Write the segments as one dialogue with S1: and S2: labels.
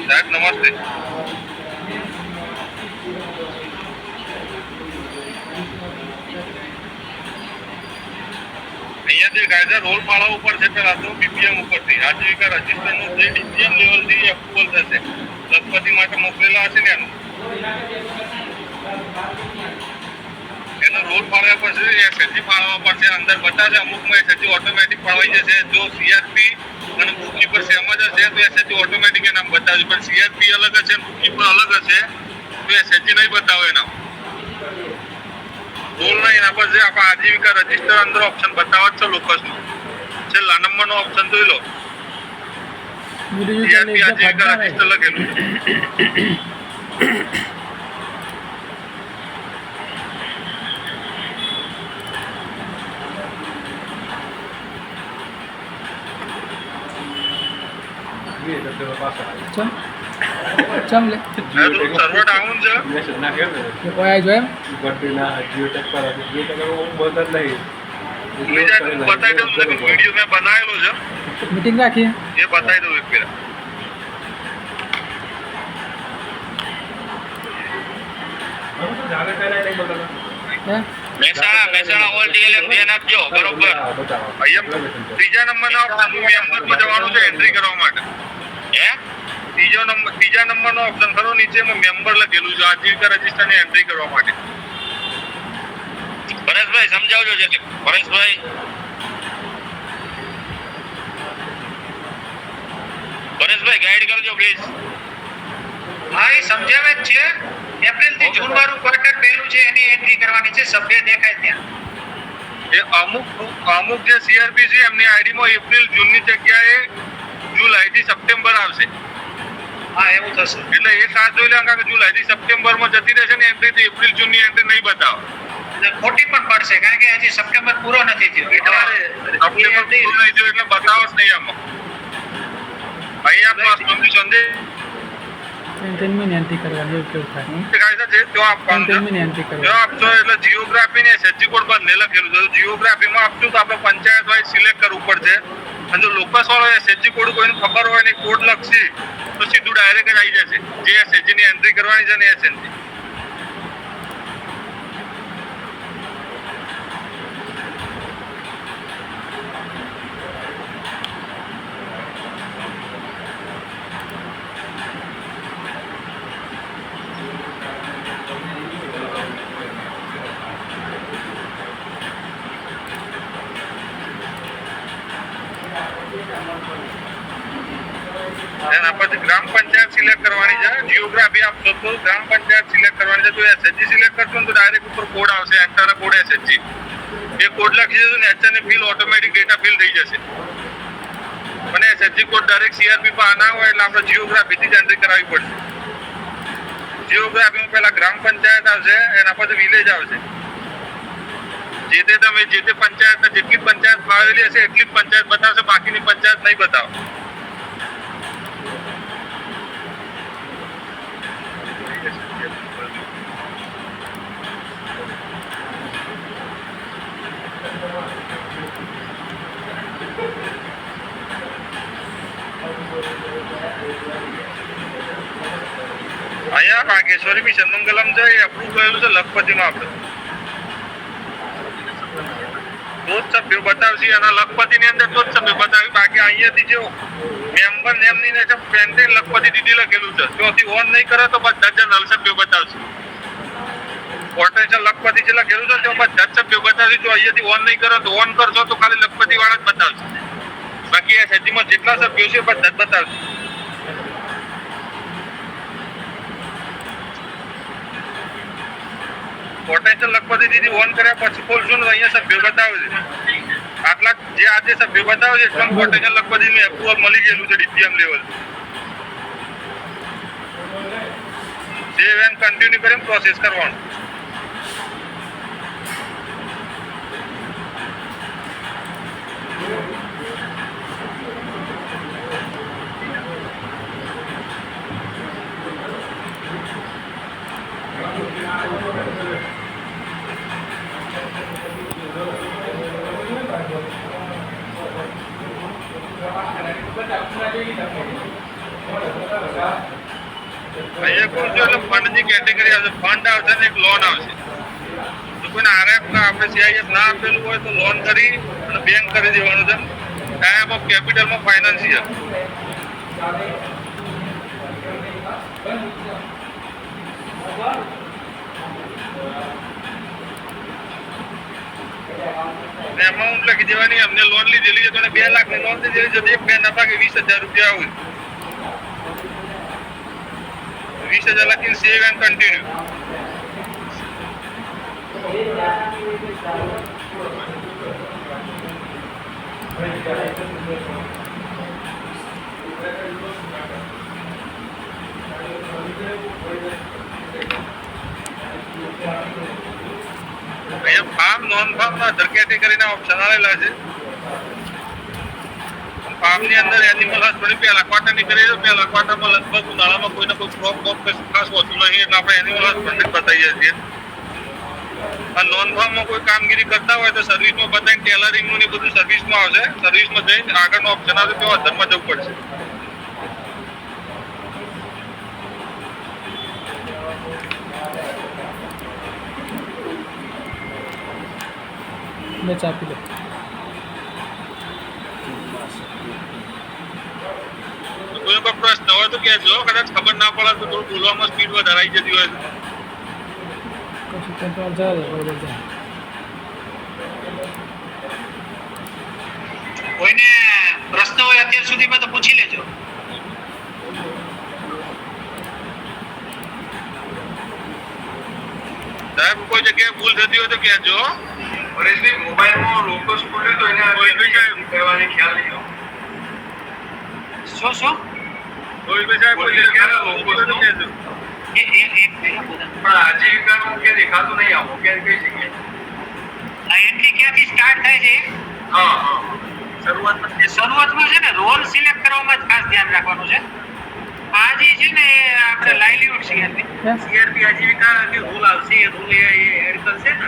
S1: સાહેબ નમસ્તે. અહીંયા જે કાયદા રોલ પાડવા ઉપર છે પેલા તો બીપીએમ ઉપરથી આજીવિકા રજીસ્ટરનું જે ડીપીએમ લેવલથી એપ્રુવલ થશે લખપતિ માટે મોકલેલા હશે ને એનો રોલ પાડવા પડશે એસએચજી પાડવા પડશે અંદર બતાવશે અમુકમાં એસએચજી ઓટોમેટિક પાડવાઈ જશે જો સીઆરપી અને બુકકીપર સેમ જ હશે તો એસએચજી ઓટોમેટિક એનામ બતાવશે પણ સીઆરપી અલગ હશે બુકકીપર અલગ હશે તો એસએચજી નહીં બતાવે એના રોલ નહીં એના પર જે આપણે આજીવિકા રજીસ્ટર અંદર ઓપ્શન બતાવે છે લોકસનું છેલ્લા નંબરનો ઓપ્શન જોઈ લો સીઆરપી આજીવિકા રજીસ્ટર લખેલું
S2: ચમ લે
S1: સર્વર ડાઉન છે
S2: કે કોઈ આઈ જો એમ
S1: બતાવી દઉં વિડીયો મેં બનાવેલો છે
S2: મીટિંગ રાખીએ
S1: એ બતાવી દઉં એક પેલા મહેસાણા ઓલ ડીએલએફ ધ્યાન આપજો બરોબર અહીંયા ત્રીજા નંબરના મેમ્બરમાં જવાનું છે એન્ટ્રી કરવા માટે હે ત્રીજા નંબરનો ઓપ્શન ખરો નીચે મેમ્બર લખેલું છે આજીવિકા રજીસ્ટરની એન્ટ્રી કરવા માટે પરેશભાઈ સમજાવજો છે પરેશભાઈ ગાઈડ કરજો પ્લીઝ
S3: હા એ સમજાવે જ છે એપ્રિલ થી જૂન વાળું ક્વાર્ટર પહેલું છે એની એન્ટ્રી કરવાની છે સભ્ય દેખાય ત્યાં
S1: એ અમુક જે સીઆરપી છે એમની આઈડીમાં એપ્રિલ જૂનની જગ્યાએ જુલાઈ થી સપ્ટેમ્બર આવશે
S3: હા એવું થશે
S1: એટલે એ સાથ જોઈ લે કે જુલાઈ થી સપ્ટેમ્બરમાં જતી રહેશે ને એન્ટ્રી થી એપ્રિલ જૂનની એન્ટ્રી નહીં બતાવે
S3: ખોટી પણ પડશે કારણ કે હજી સપ્ટેમ્બર પૂરો નથી થયો
S1: સપ્ટેમ્બર પૂરો નહીં થયો એટલે બતાવો જ નહીં આમાં અહીંયા સંદેશ
S2: કેન્ટેનમેન્ટ એન્ટ્રી કરવાની એવું કેવું થાય
S1: કાયદા છે જો આપવાનું
S2: કેન્ટેનમેન્ટ એન્ટ્રી
S1: જો
S2: કરવાની
S1: આપશો એટલે જીઓગ્રાફી ને એસએચજી કોડ બંને લખેલું છે જીઓગ્રાફીમાં આપશું તો આપણે પંચાયત વાઇઝ સિલેક્ટ કરવું પડશે અને જો લોકસ વાળો એસએચજી કોડ કોઈને ખબર હોય ને કોડ લખશે તો સીધું ડાયરેક્ટ જ આવી જશે જે એસએચજી ની એન્ટ્રી કરવાની છે ને એસએચજી એના પછી ગ્રામ પંચાયત સિલેક્ટ કરવાની છે જીઓગ્રાફી આપશો તો ગ્રામ પંચાયત સિલેક્ટ કરવાની છે તો એસએચજી સિલેક્ટ કરશો તો ડાયરેક્ટ ઉપર કોડ આવશે એન્ટર કોડ એસએચજી એ કોડ લખી દેશો ને એચએનએ ફિલ ઓટોમેટિક ડેટા ફિલ થઈ જશે અને એસએચજી કોડ ડાયરેક્ટ સીઆરપી પર આના હોય એટલે આપણે જીઓગ્રાફીથી જ એન્ટ્રી કરાવવી પડશે જીઓગ્રાફીમાં પહેલા ગ્રામ પંચાયત આવશે એના પછી વિલેજ આવશે જે તે પંચાયત જેટલી પંચાયત ફાળવેલી હશે એટલી જ પંચાયત બતાવશે બાકીની પંચાયત નહીં બતાવે અહીંયા બાગેશ્વરી મિશન મંગલમ છે એ અપ્રૂવ કરેલું છે લખપતિમાં આપણે તો જ સભ્યો બતાવશે અને લખપતિની અંદર તો જ સભ્યો બતાવી બાકી અહીંયાથી જો મેમ્બર નેમની ને પેન્ટેન લખપતિ દીદી લખેલું છે ત્યાંથી ઓન નહીં કરે તો બધા જ નલ સભ્યો બતાવશે પોટેન્શિયલ લખપતિ જે લખેલું છે તો બધા જ સભ્યો બતાવશે જો અહીંયાથી ઓન નહીં કરો તો ઓન કરશો તો ખાલી લખપતિ વાળા જ બતાવશે બાકી આ સેજીમાં જેટલા સભ્યો છે બધા જ બતાવશે પોટેન્શિયલ લખપતિ દીદી ઓન કર્યા પછી ખોલશો ને અહીંયા સભ્યો બતાવે છે આટલા જે આજે સભ્યો બતાવે છે એટલા પોટેન્શિયલ લખપતિનું એપ્રુવલ મળી ગયેલું છે DPM level save and continue કરીને પ્રોસેસ કરવાનું
S2: Kita
S1: અહીંયા કહું છું એટલે ફંડની કેટેગરી આવશે, ફંડ આવશે ને એક લોન આવશે. જો કોઈને આરએફ આપણે સીઆઈએફ ના આપેલું હોય તો લોન કરી અને બેંક કરી દેવાનું છે. ટાઈપ ઓફ કેપિટલમાં ફાઇનાન્સિયલ. એમાઉન્ટ લખી દેવાની. અમને લોન લીધેલી છે તો 2 લાખની લોન લીધેલી છે, એક બે નફા કે 20,000 રૂપિયા આવું. 20,000 લખીને સેવ એન્ડ કન્ટિન્યુ. અહીંયા ફાર્મ નોન ફાર્મ અધર કેટેગરીના ઓપ્શન આવેલા છે. ફાર્મની અંદર એનિમલ હસબન્ડરી પહેલા ક્વાર્ટરની કરીએ તો પહેલા ક્વાર્ટરમાં લગભગ ઉનાળામાં કોઈને કોઈ ક્રોપ ખાસ હોતું નહીં એટલે આપણે એનિમલ હસબન્ડરી બતાવીએ છીએ. અને નોન ફાર્મમાં કોઈ કામગીરી કરતા હોય તો સર્વિસમાં બતાવીને ટેલરિંગનું ને બધું સર્વિસમાં આવશે. સર્વિસમાં જઈને આગળનો ઓપ્શન આવશે તો અધરમાં જવું પડશે.
S2: મેચ આપી દો.
S1: કોઈ પણ પ્રશ્ન હોય તો કહેજો. કદાચ ખબર ના પડે તો થોડું બોલવામાં સ્પીડ વધારે આવી જતી હોય તો.
S2: કશું કંટ્રોલ જવા દે બરોબર છે.
S3: કોઈને પ્રશ્ન હોય અત્યાર સુધીમાં તો પૂછી લેજો.
S1: સાહેબ કોઈ જગ્યાએ ભૂલ થતી હોય તો કહેજો.
S4: પરેશભાઈ મોબાઈલમાં લોકસ ખોલ્યું તો એને કરવાની ખ્યાલ નહીં આવ્યો.
S3: શું
S1: કોઈ બી સાહેબ કોઈ જગ્યાએ ભૂલ હોય તો કહેજો.
S3: એક પહેલા બધા
S4: પણ આજીવિકાનું કે દેખાતું નહીં આવો કે કઈ જગ્યાએ.
S3: આ એન્ટ્રી ક્યાંથી સ્ટાર્ટ થાય છે?
S4: હા
S3: શરૂઆતમાં છે ને રોલ સિલેક્ટ કરવામાં જ ખાસ ધ્યાન રાખવાનું છે. આ જે છે ને એ આપણે લાઇવલીહુડ સીઆરપી આજીવિકા કે રૂલ આવશે એ રૂલ એ એડ કરશે ને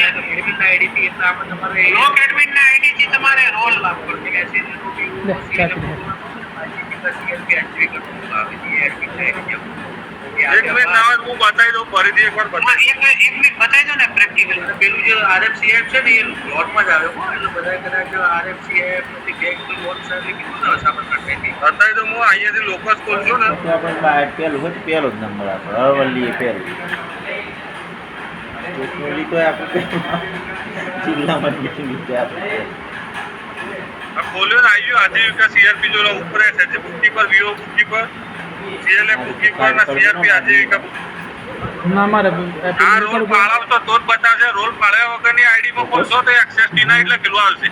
S3: એડમિન આઈડી એટલે આપણે તમારે બ્લોક એડમિન ના આઈડી થી તમારે રોલ આપવો પડશે.
S2: લે ચાપી દે.
S3: સીઆરપી આજીવિકા રૂલ આવે છે એડમિન આઈડી.
S1: એક મિનિટ ના હોય તો હું બતાવી દઉં ફરીથી એકવાર બતાવી.
S3: એક મિનિટ બતાવી દો ને પ્રેક્ટિકલ. પેલું જે આરએફસીએફ છે ને એ લોટમાં જ આવે એટલે બધા કદાચ આરએફસીએફ નથી બેંક લોન સાથે કીધું ને સાબર કરતા
S1: બતાવી દઉં. હું અહીંયાથી લોકસ ખોલશું ને
S5: આપણે બહાર પહેલું હોય તો પહેલો જ નંબર આપણે અરવલ્લી પહેલું ચોલી તો આપણે જિલ્લામાં બીજી રીતે આપણે
S1: આ ખોલ્યો ને આવી ગયો આજીવિકા સીઆરપી જો ઉપર છે જે બુકી પર વીઓ બુકી પર સીએલએફ બુકી પર અને સીઆરપી આજીવિકા
S2: ના મારે
S1: આ રોલ ફાળવશો તો જ બતાવશે. રોલ ફાળવ્યા વગરની આઈડીમાં ખોલશો તો એક્સેસ ડિનાઇડ લખેલું આવશે.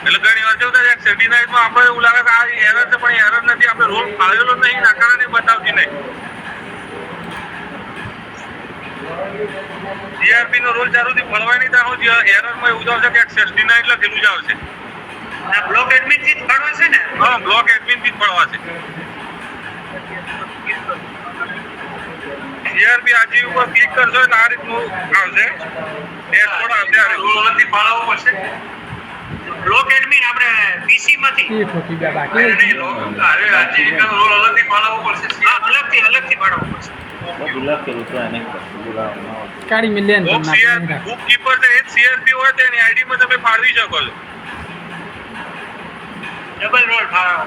S1: એટલે ઘણી વાર કેવું થાય એક્સેસ ડિનાઇડમાં આપણે એવું લાગે કે આ એરર છે પણ એરર નથી. આપણે રોલ ફાળવેલો નહીં ના કારણે બતાવતી નહીં. સીઆરપી નો રોલ ચાલુથી ફળવાય નહીં ત્યાં સુધી એરરમાં એવું જ આવશે કે એક્સેસ ડિનાઇડ લખેલું જ આવશે.
S3: આ બ્લોક એડમિન થી જ ફાળવાશે ને?
S1: હા બ્લોક એડમિન થી જ ફળવાશે. સીઆરપી આજીવિકા ઉપર ક્લિક કરશો એટલે આ રીતનું આવશે. ડેશબોર્ડ આવશે. આ
S4: રૂલ નથી ફાળવવો પડશે.
S3: બ્લોક એડમિન આપણે પીસી માંથી
S2: એ ઠોકી ગયા બાકી
S4: અરે આજીવિકાનો રોલ અલગથી ફાળવવો પડશે.
S3: હા અલગથી ફાળવવો પડશે.
S5: બધું લખેલું તો એને બોલાવવાનું
S2: કાઢી million
S1: book CRP book keeper છે એ સીઆરપી હોય તો એની આઈડીમાં તમે ફાળવી શકો છો.
S3: ડબલ રોલ ફાળવવો.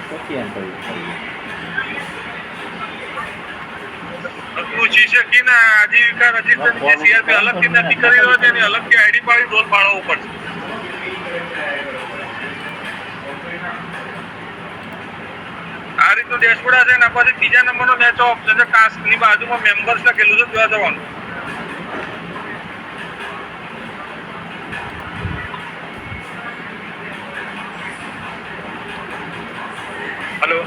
S5: પછી એમ કર્યું
S1: પૂછી શકી ને આજીવિકા રજીસ્ટર જે સીઆરપી અલગથી નથી કરી રહ્યો છે એની અલગથી આઈડી પાડી રોલ ફાળવવું પડશે. આ રીતનું ડેશબોર્ડ હશે ને પછી ત્રીજા નંબરનો મેચ ઓપ્શન છે ટાસ્કની બાજુમાં મેમ્બર્સ લખેલું છે ત્યાં જવાનું. હેલો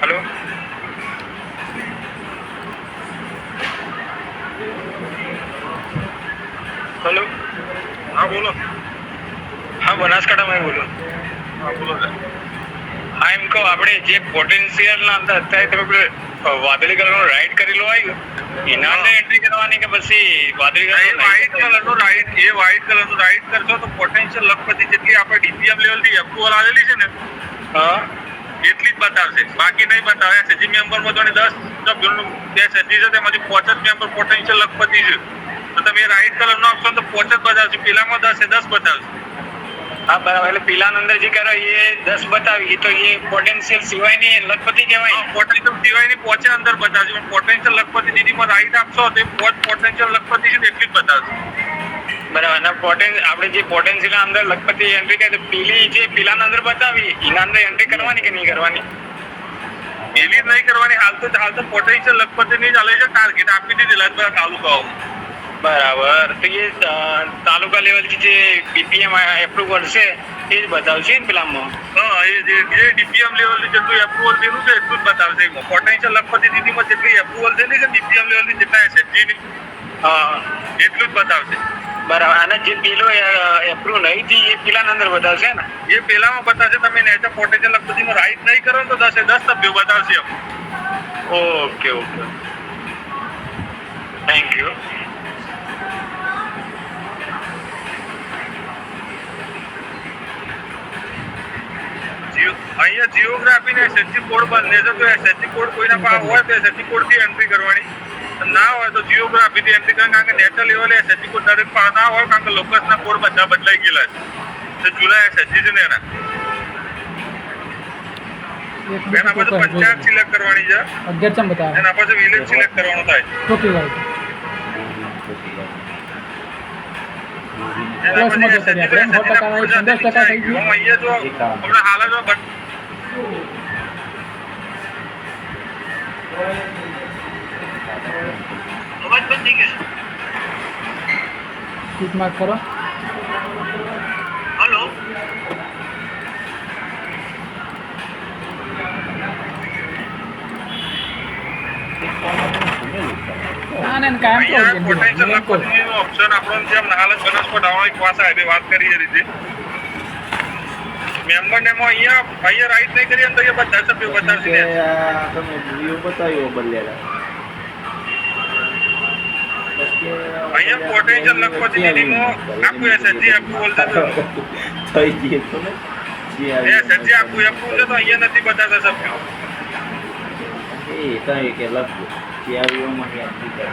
S1: હેલો હેલો હા બોલો.
S6: હા બનાસકાંઠામાં બોલો.
S1: હા બોલો સર.
S6: હા એમ કહો આપણે જે પોટેન્શિયલ ના અંદર અત્યારે તમે પેલું વાદળી કલરનો રાઈટ કરેલો આવ્યું એના અંદર એન્ટ્રી કરવાની કે પછી વાદળી
S1: એ વ્હાઇટ કલરનું રાઈટ એ વ્હાઇટ કલરનું રાઈટ કરશો તો પોટેન્શિયલ લખપતિ જેટલી આપણે ડીપીએમ લેવલથી એપ્રુવલ આવેલી છે ને
S6: હા
S1: એટલી જ બતાવશે, બાકી નહીં બતાવે. એસએચજી મેમ્બરમાં તો 10 સભ્યોનું એસએચજી છે, તેમાંથી 5 જ મેમ્બર પોટેન્શિયલ લખપતિ છે. તો તમે રાઈટ કલરનો આપશો તો 5 જ બતાવશે, પેલામાં 10 બતાવશે.
S6: હા બરાબર. એટલે પેલાના અંદર જે કરો એ 10 બતાવી, તો એ પોટેન્શિયલ સિવાયની લખપતિ કહેવાય ને?
S1: પોટેન્શિયલ સિવાયની 5 અંદર બતાવશે, પણ પોટેન્શિયલ લખપતિ દીદીમાં રાઈટ આપશો તો 5 પોટેન્શિયલ લખપતિ છે ને એટલી જ બતાવશે.
S6: બરાબર. અને આપણે જે પોટેન્શિયલ અંદર લખપતિ એન્ટ્રી કરી, પેલી જે પેલાના અંદર બતાવી એના અંદર એન્ટ્રી કરવાની કે નહીં કરવાની?
S1: પેલી જ નહીં કરવાની. હાલ તો પોટેન્શિયલ લખપતિની ચાલે છે, ટાર્ગેટ આપી દીધેલા બધા તાલુકાઓમાં.
S6: બરાબર. તો એ તાલુકા લેવલથી જે બીપીએમ એપ્રુવલ છે એ જ બતાવશે ને પેલામાં?
S1: હા, એ જે ડીપીએમ લેવલની જેટલું એપ્રુવલ થયેલું છે એટલું જ બતાવશે. એમાં પોટેન્શિયલ લખપતિ દીદીમાં જેટલી એપ્રુવલ થયેલી છે ડીપીએમ લેવલની જેટલા એસએચજીની,
S6: હા
S1: એટલું જ બતાવશે.
S6: બરાબર. અને જે પેલો એપ્રુવ નહીં થઈ એ પેલાના અંદર બતાવશે ને?
S1: એ પેલામાં બતાવશે. તમે નેચર પોટેન્શિયલ લખપતિમાં રાઈટ નહીં કરો ને તો 10 સભ્યો બતાવશે.
S6: Okay okay, thank you.
S1: અહીંયા જીઓગ્રાફી ને એસએચજી કોડ બંને છે. તો એસએચજી કોડ કોઈના પાસે હોય તો એસએચજી કોડ થી એન્ટ્રી કરવાની, ના હોય તો જીઓગ્રાફી થી એન્ટ્રી કરવાની. કારણ કે નેચર લેવલે એસએચજી કોડ દરેક પાસે ના હોય, કારણ કે લોકસ ના કોડ બધા બદલાઈ ગયેલા છે. તો જુલા એસએચજી છે ને એના પછી પંચાયત સિલેક્ટ કરવાની છે,
S2: 11 ચમ બતાવે
S1: એના પછી વિલેજ સિલેક્ટ કરવાનું થાય.
S2: ટોકી વાળી
S1: એના
S2: પ્લસમાં
S1: પછી
S2: જતા રહ્યા આપણે. 100% આવી, 15% થઈ ગયું.
S1: અહીંયા જો હમણાં હાલ જ
S3: અવાજ બંધ થઈ ગયો છે.
S2: ટીક માર્ક કરો.
S3: હલો,
S2: ના ના કાયમ
S1: અહીંયા પોટેન્શિયલ
S2: પ્રોબ્લેમ
S1: લખપતિનો ઓપ્શન આપણો જેમ હાલ જ બનાસકાંઠા એક પાસે આવી વાત કરી એ રીતે મેમ્બર ને અહીંયા રાઈટ નહીં કરીએ તો એ બધા સભ્યો બતાવશે ને.
S5: તમે વ્યૂ બતાવ્યો બદલેલા.
S1: અહીંયા પોટેન્શિયલ લખપતિ દીદીમાં આખું એસએચજી એપ્રુવલ છે.
S5: થઈ ગઈ તો ને જે
S1: એસએચજી આખું એપ્રુવલ છે તો અહીંયા નથી બતાવતા સભ્યો.
S5: એ કઈ કે લખજો જે આવ્યોમાં યાદ કરે.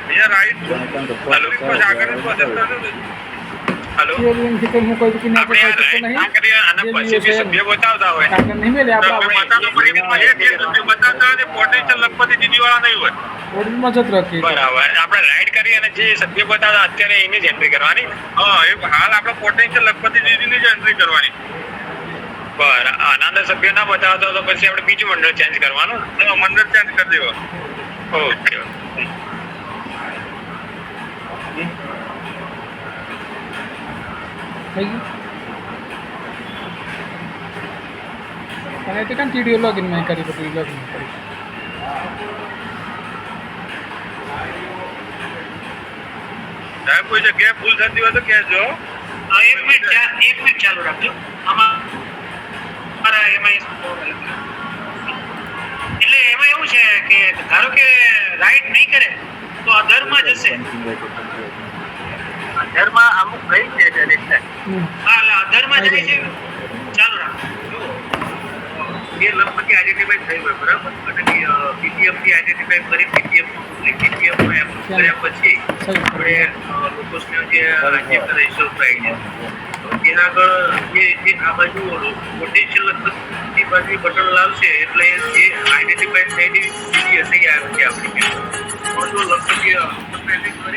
S1: અહીંયા રાઈટ આગળ પ્રોસેસ કરજો.
S6: હેલો,
S2: એમ છે કે હું કોઈ દીકરીને
S6: આપણે આ
S2: આપણે
S6: રાઈટ ના કરીએ અને પછી બી સભ્ય બતાવતા હોય
S2: કાગળ નહીં મેલે
S1: તમે
S2: આપણે
S1: બતાવતા પડી કે એક સભ્ય બતાવતા હોય ને પોટેન્શિયલ લખપતિ દીદીવાળા નહીં હોય.
S2: ઓર્ડરમાં જત રાખીએ.
S6: બરાબર. આપણે રાઈટ કરીએ અને જે સભ્ય બતાવતા અત્યારે એની જ એન્ટ્રી કરવાની ને?
S1: હા, એ હાલ આપણે પોટેન્શિયલ લખપતિ દીદીની જ એન્ટ્રી કરવાની.
S6: બરાબર. આના અંદર સભ્ય ના બતાવતો તો પછી આપણે બીજું મંડળ ચેન્જ કરવાનું ને?
S1: મંડળ ચેન્જ કરી દેવા.
S6: ઓકે.
S2: થઈ ગયું. અને તે કાન ટીડીઓ લોગિન મેં કરી બધું લોગિન કરી.
S1: સાહેબ કોઈ જગ્યાએ ભૂલ થતી હોય તો કહેજો.
S3: એક મિનિટ ચાલુ રાખજો. અમારા એમાં એટલે એમાં એવું છે કે ધારો કે રાઈટ નહીં કરે તો અધરમાં જશે.
S1: ઘરમાં અમુક રહી છે દરેક
S3: હા, એટલે અધરમાં જાય છે. ચાલુ રાખો.
S1: એ લખપતિ આઈડેન્ટિફાઈ થઈ હોય બરાબર, અને પીટીએમ થી આઈડેન્ટિફાઈ કરી પીટીએમ માં એપ્રુવ કર્યા પછી આપણે લોકોસને જે રજીસ્ટર થાય છે તો તેના આગળ જે આ બાજુ પોટેન્શિયલ લખપતિ બાજુ બટન લાવશે એટલે જે આઈડેન્ટિફાઈ થયેલી બીજી હશે એ આવશે આપણી તો લખપતિ